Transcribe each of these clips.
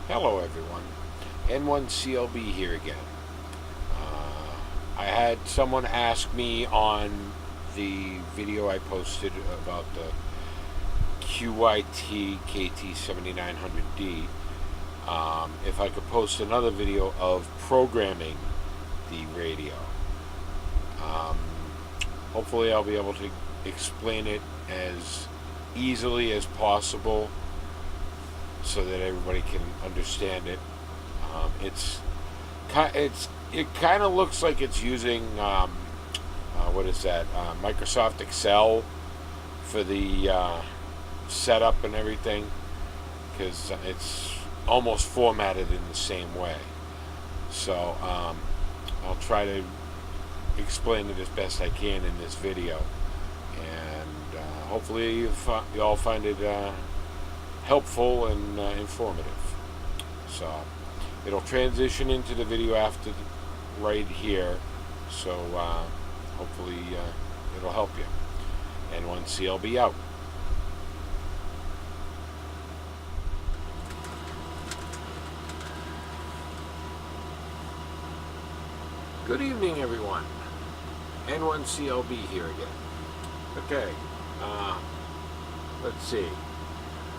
Hello everyone, N1CLB here again. I had someone ask me on the video I posted about the QYT KT-7900D if I could post another video of programming the radio. Hopefully I'll be able to explain it as easily as possible so that everybody can understand it. It kind of looks like it's using what is that? Microsoft Excel for the setup and everything, because it's almost formatted in the same way. So I'll try to explain it as best I can in this video, and hopefully you all find it helpful and informative. So it'll transition into the video after right here, so hopefully it'll help you. N1CLB out. Good evening everyone, N1CLB here again. Okay, let's see.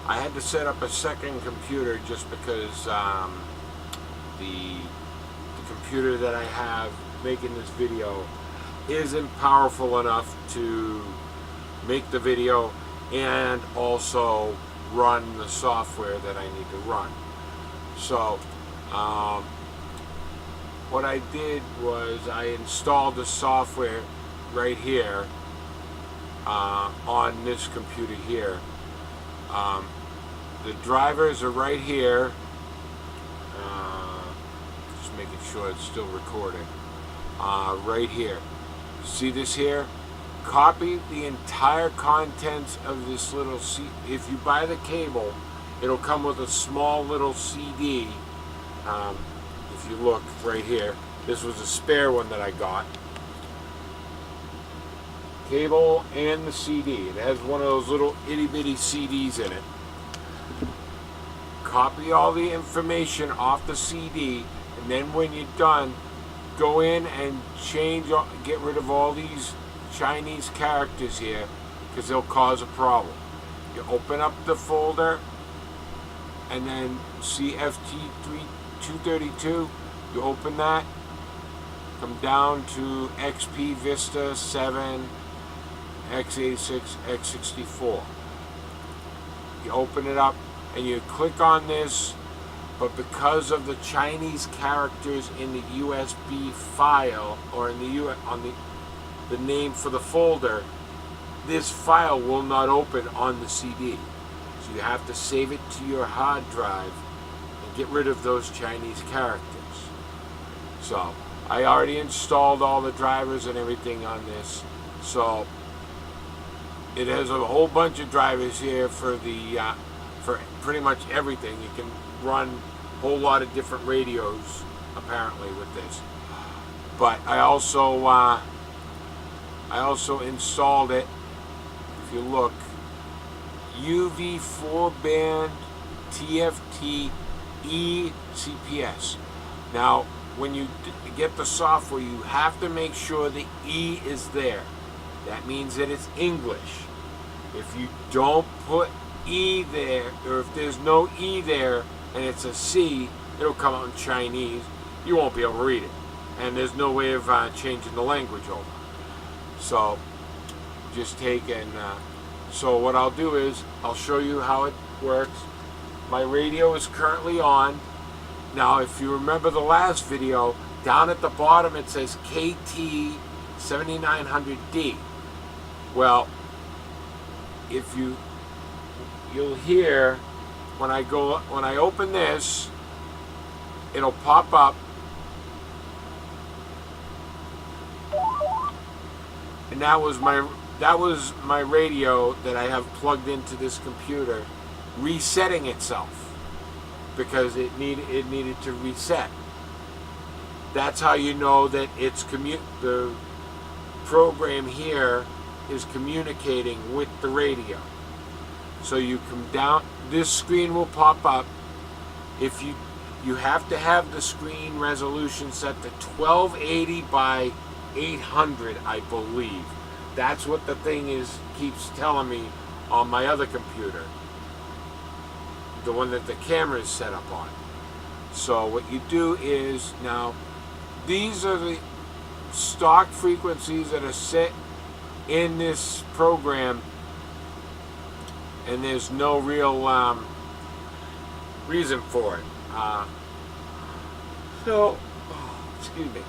I had to set up a second computer just because the computer that I have making this video isn't powerful enough to make the video and also run the software that I need to run. So what I did was I installed the software right here on this computer here. The drivers are right here. Just making sure it's still recording. Right here. See this here? Copy the entire contents of this little CD. If you buy the cable, it'll come with a small little CD. If you look right here, this was a spare one that I got. Cable and the CD. It has one of those little itty bitty CDs in it. Copy all the information off the CD, and then when you're done, go in and get rid of all these Chinese characters here, because they'll cause a problem. You open up the folder, and then CFT232, you open that, come down to XP Vista 7, x86, x64. You open it up and you click on this, but because of the Chinese characters in the USB file, or in the on the name for the folder, this file will not open on the CD. So you have to save it to your hard drive and get rid of those Chinese characters. So I already installed all the drivers and everything on this. So it has a whole bunch of drivers here for the for pretty much everything. You can run a whole lot of different radios apparently with this. But I also installed it. If you look, UV4 band TFT ECPS. Now, when you get the software, you have to make sure the E is there. That means that it's English. If you don't put E there, or if there's no E there and it's a C, it'll come out in Chinese. You won't be able to read it. And there's no way of changing the language over. So just take and so what I'll do is I'll show you how it works. My radio is currently on. Now if you remember the last video, down at the bottom it says KT-7900D. Well, if you'll hear when I open this, it'll pop up, and that was my radio that I have plugged into this computer resetting itself because it needed to reset. That's how you know that it's the program here is communicating with the radio. So you come down, this screen will pop up, if you have to have the screen resolution set to 1280 by 800, I believe. That's what the thing keeps telling me on my other computer, the one that the camera is set up on. So what you do is, now these are the stock frequencies that are set in this program, and there's no real reason for it. Excuse me.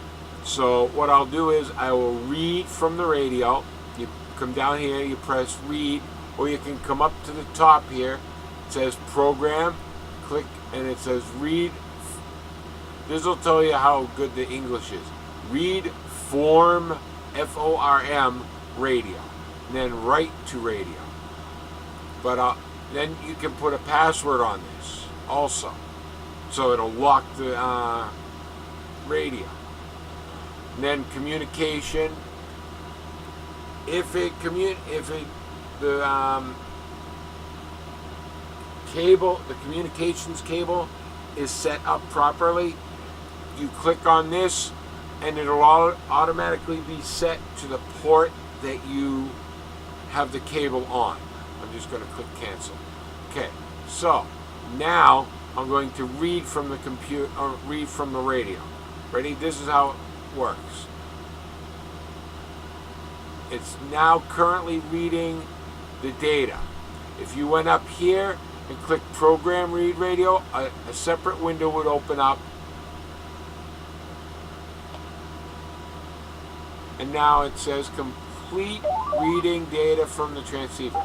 So what I'll do is I will read from the radio. You come down here, you press read, or you can come up to the top here. It says program, click, and it says read. This will tell you how good the English is. Read form, F-O-R-M, radio, and then write to radio. But then you can put a password on this also, so it'll lock the radio. And then communication. The communications cable is set up properly, you click on this and it'll automatically be set to the port that you have the cable on. I'm just going to click cancel. Okay, so now I'm going to read from the computer, or read from the radio. Ready? This is how it works. It's now currently reading the data. If you went up here and clicked program read radio, a separate window would open up. And now it says complete reading data from the transceiver.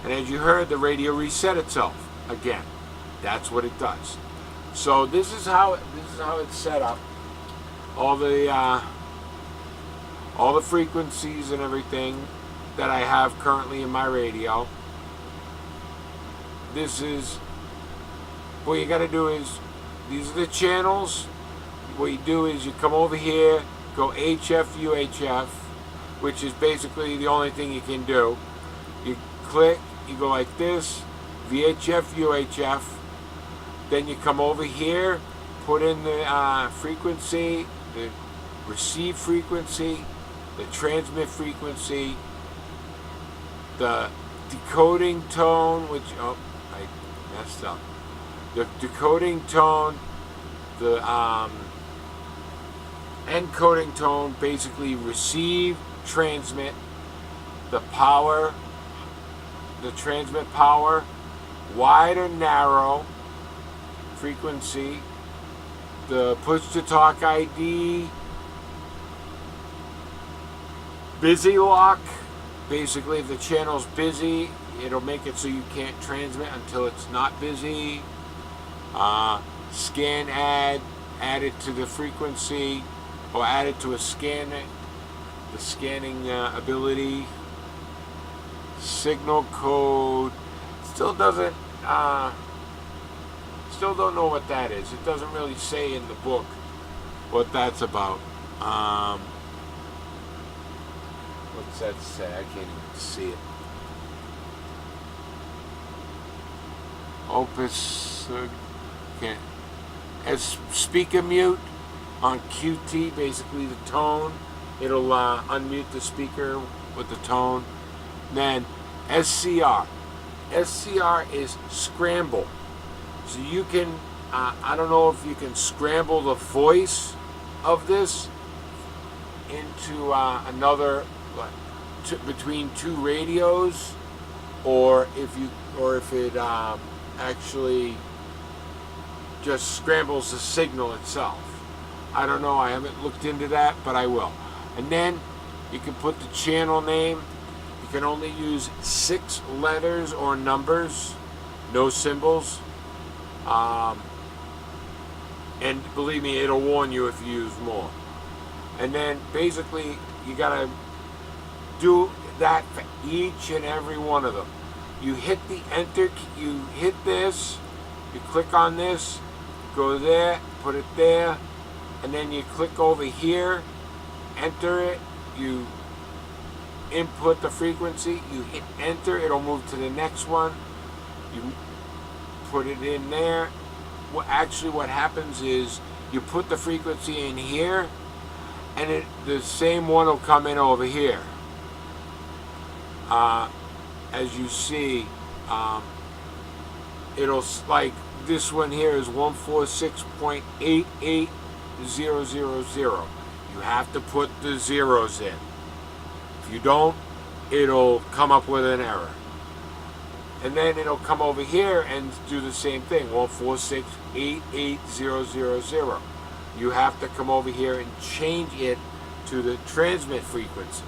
And as you heard, the radio reset itself again. That's what it does. So this is how it's set up. All the frequencies and everything that I have currently in my radio. This is what you got to do is, these are the channels. What you do is you come over here, go HF UHF, which is basically the only thing you can do. You click, you go like this, VHF UHF. Then you come over here, put in the frequency, the receive frequency, the transmit frequency, the decoding tone, which, oh, I messed up. The decoding tone, the encoding tone, basically receive, transmit, the power, the transmit power, wide or narrow frequency, the push to talk ID, busy lock. Basically, if the channel's busy, it'll make it so you can't transmit until it's not busy. Scan add, add it to the frequency, or add it to a scanner, the scanning ability. Signal code, still doesn't, still don't know what that is. It doesn't really say in the book what that's about. What's that say? I can't even see it. Opus, can't. As speaker mute on QT, basically the tone, it'll unmute the speaker with the tone. Then SCR. SCR is scramble. So you can, I don't know if you can scramble the voice of this into another, between two radios, or if it actually just scrambles the signal itself. I don't know, I haven't looked into that, but I will. And then you can put the channel name. You can only use 6 letters or numbers, no symbols. And believe me, it'll warn you if you use more. And then basically you gotta do that for each and every one of them. You hit the enter, you hit this, you click on this, go there, put it there, and then you click over here, enter it, you input the frequency, you hit enter, it'll move to the next one, you put it in there, actually what happens is you put the frequency in here, and the same one will come in over here. As you see, it'll, like this one here is 146.88000. You have to put the zeros in. If you don't, it'll come up with an error. And then it'll come over here and do the same thing, 146.88000. You have to come over here and change it to the transmit frequency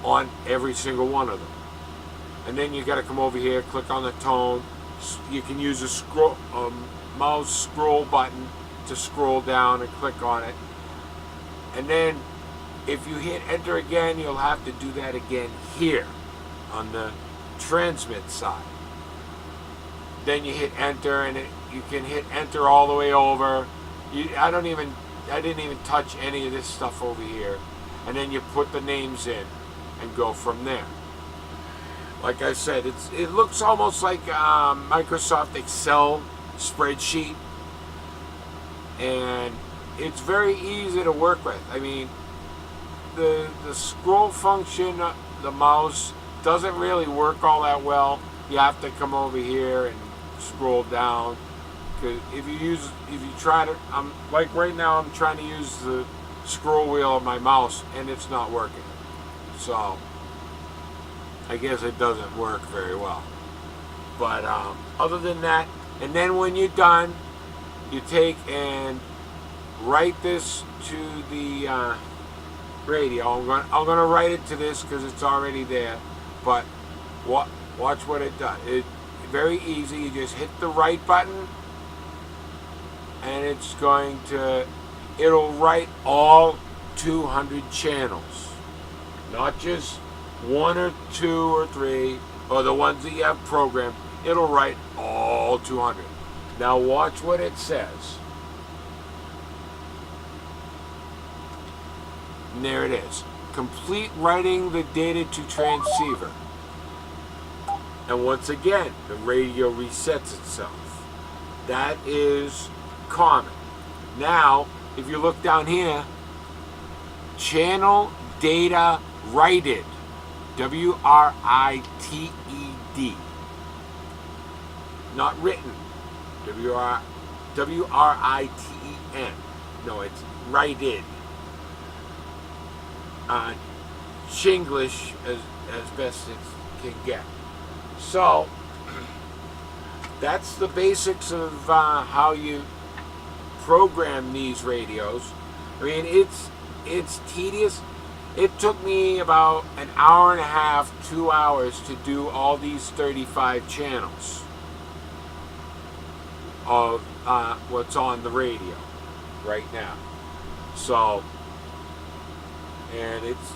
on every single one of them. And then you got to come over here, click on the tone. You can use a mouse scroll button to scroll down and click on it. And then if you hit enter again, you'll have to do that again here on the transmit side. Then you hit enter, and you can hit enter all the way over. I didn't even touch any of this stuff over here. And then you put the names in and go from there. Like I said, it looks almost like a Microsoft Excel spreadsheet, and it's very easy to work with. I mean, the scroll function, the mouse, doesn't really work all that well. You have to come over here and scroll down. Because if you try to, like right now, I'm trying to use the scroll wheel of my mouse, and it's not working. So I guess it doesn't work very well. But other than that, and then when you're done, you take and write this to the radio. I'm gonna write it to this because it's already there. But watch what it does. It's very easy. You just hit the right button, and it'll write all 200 channels, not just 1 or 2 or 3, or the ones that you have programmed. It'll write all 200. Now watch what it says. And there it is. Complete writing the data to transceiver. And once again, the radio resets itself. That is common. Now, if you look down here, channel data writed. W-R-I-T-E-D. Not written. W-R-I-T-E-N. No, it's writed. Chinglish as best it can get. So, that's the basics of how you program these radios. I mean, it's tedious. It took me about an hour and a half, 2 hours to do all these 35 channels of what's on the radio right now. So, and it's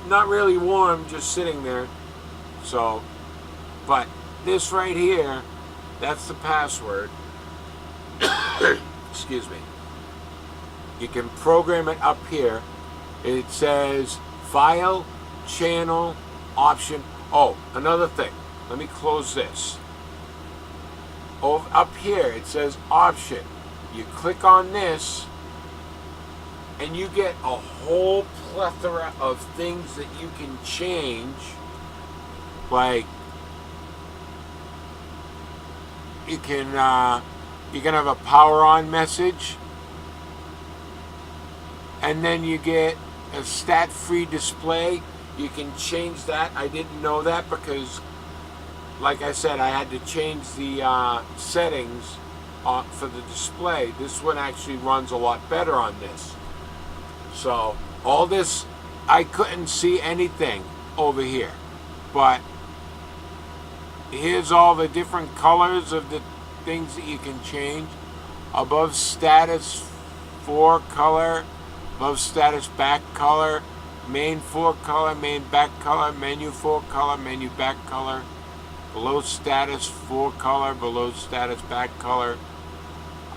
not really warm just sitting there. So, but this right here, that's the password. Excuse me. You can program it up here. It says file, channel, option. Oh, another thing. Let me close this. Oh, up here it says option. You click on this, and you get a whole plethora of things that you can change. Like you can have a power on message, and then you get a stat free display. You can change that. I didn't know that because, like I said, I had to change the settings for the display. This one actually runs a lot better on this. So all this, I couldn't see anything over here, but here's all the different colors of the things that you can change. Above status 4 color, above status back color, main 4 color, main back color, menu 4 color, menu back color, below status 4 color, below status back color,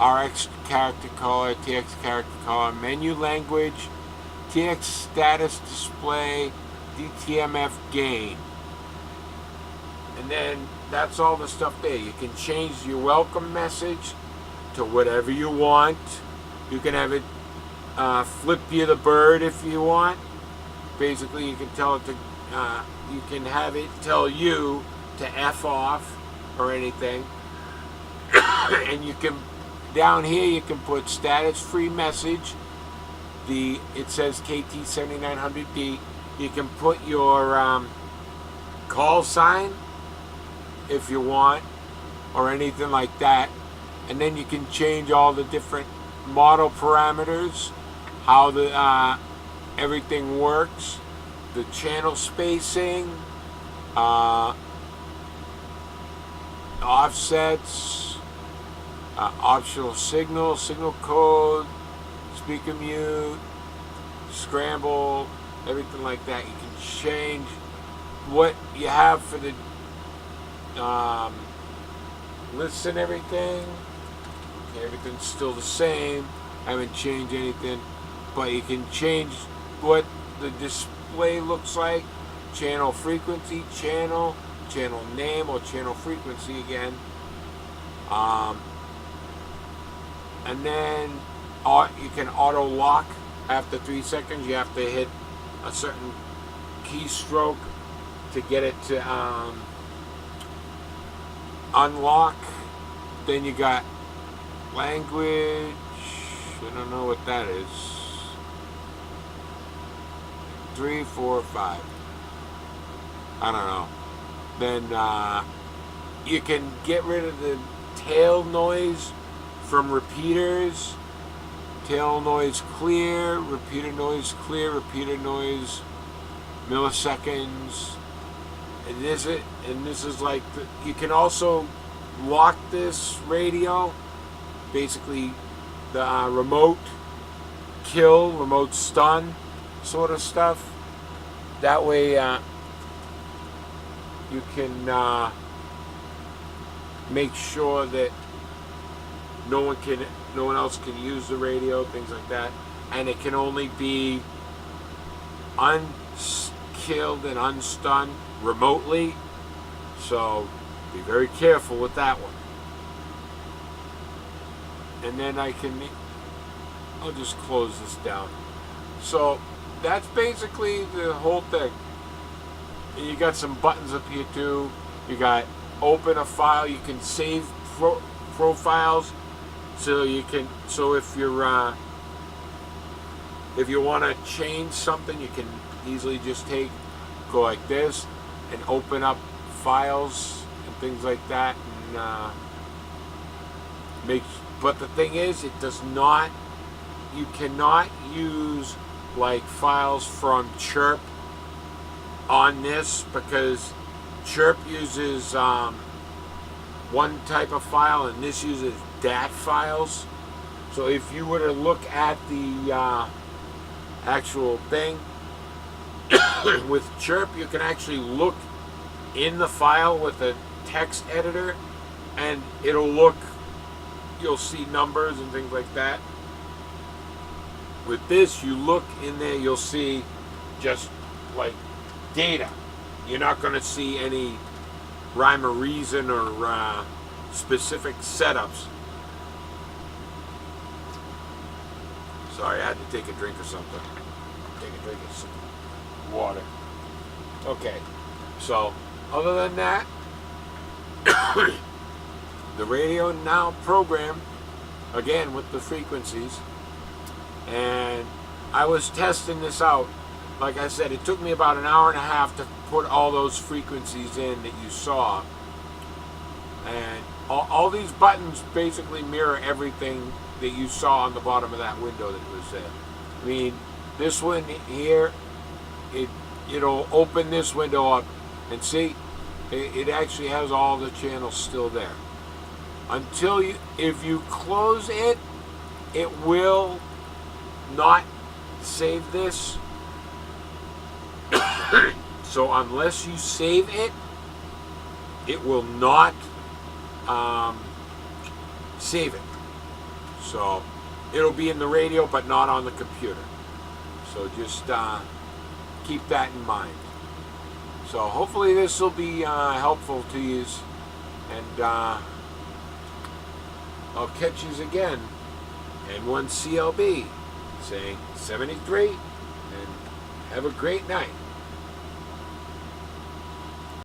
RX character color, TX character color, menu language, TX status display, DTMF gain. And then that's all the stuff there. You can change your welcome message to whatever you want. You can have it flip you the bird if you want. Basically, you can tell it to, you can have it tell you to F off or anything. And you can, down here you can put status free message. It says KT-7900D. You can put your call sign if you want, or anything like that. And then you can change all the different model parameters, how the everything works, the channel spacing, offsets, optional signal code, speaker mute, scramble, everything like that. You can change what you have for the lists and everything. Okay, everything's still the same. I haven't changed anything, but you can change what the display looks like, channel frequency, channel name, or channel frequency again. And then you can auto lock after 3 seconds. You have to hit a certain keystroke to get it to unlock. Then you got language. I don't know what that is. 3, 4, 5. I don't know. Then you can get rid of the tail noise from repeaters. Tail noise clear, repeater noise milliseconds. And this is like you can also lock this radio, basically the remote kill, remote stun sort of stuff. That way you can make sure that no one else can use the radio, things like that, and it can only be unkilled and unstunned remotely. So be very careful with that one. And then I'll just close this down. So that's basically the whole thing. And you got some buttons up here too. You got open a file. You can save profiles. So if you want to change something, you can easily just go like this and open up files and things like that, and but the thing is, you cannot use like files from Chirp on this, because Chirp uses one type of file and this uses DAT files. So if you were to look at the actual thing with Chirp, you can actually look in the file with a text editor, and you'll see numbers and things like that. With this, you look in there, you'll see just like data. You're not going to see any rhyme or reason or specific setups. Sorry, I had to take a drink or something. Take a drink of some water. Okay, so other than that, the radio now programmed again with the frequencies, and I was testing this out. Like I said, it took me about an hour and a half to put all those frequencies in that you saw, and all these buttons basically mirror everything that you saw on the bottom of that window that was there. I mean, this one here, it'll open this window up, and see, it actually has all the channels still there. If you close it, it will not save this. So unless you save it, it will not save it. So it'll be in the radio, but not on the computer. So just keep that in mind. So hopefully this will be helpful to you And I'll catch yous again. N1CLB saying 73, and have a great night.